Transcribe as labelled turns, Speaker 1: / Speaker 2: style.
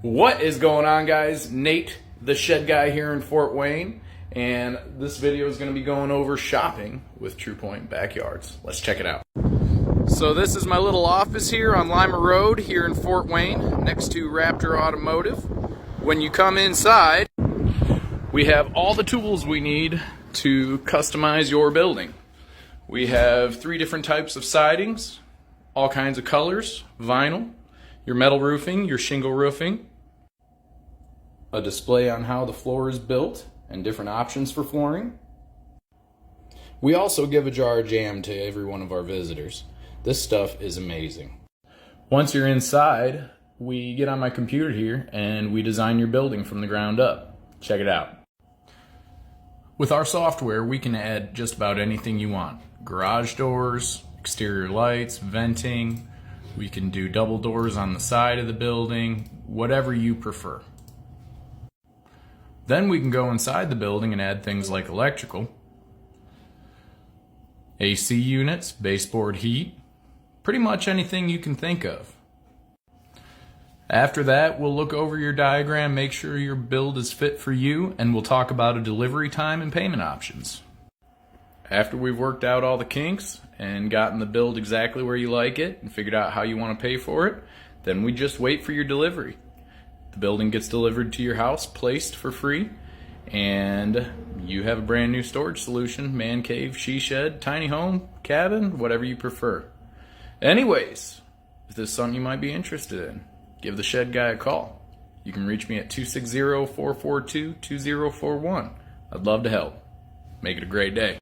Speaker 1: What is going on, guys? Nate, the shed guy here in Fort Wayne, and this video is going to be going over shopping with Trupoint Backyards. Let's check it out. So this is my little office here on Lima Road here in Fort Wayne, next to Raptor Automotive. When you come inside, we have all the tools we need to customize your building. We have 3 different types of sidings, all kinds of colors, vinyl, your metal roofing, your shingle roofing, a display on how the floor is built and different options for flooring. We also give a jar of jam to every one of our visitors. This stuff is amazing. Once you're inside, we get on my computer here and we design your building from the ground up. Check it out. With our software, we can add just about anything you want. Garage doors, exterior lights, venting. We can do double doors on the side of the building, whatever you prefer. Then we can go inside the building and add things like electrical, AC units, baseboard heat, pretty much anything you can think of. After that, we'll look over your diagram, make sure your build is fit for you, and we'll talk about a delivery time and payment options. After we've worked out all the kinks and gotten the build exactly where you like it and figured out how you want to pay for it, then we just wait for your delivery. The building gets delivered to your house, placed for free, and you have a brand new storage solution: man cave, she shed, tiny home, cabin, whatever you prefer. Anyways, if this is something you might be interested in, give the shed guy a call. You can reach me at 260-442-2041. I'd love to help. Make it a great day.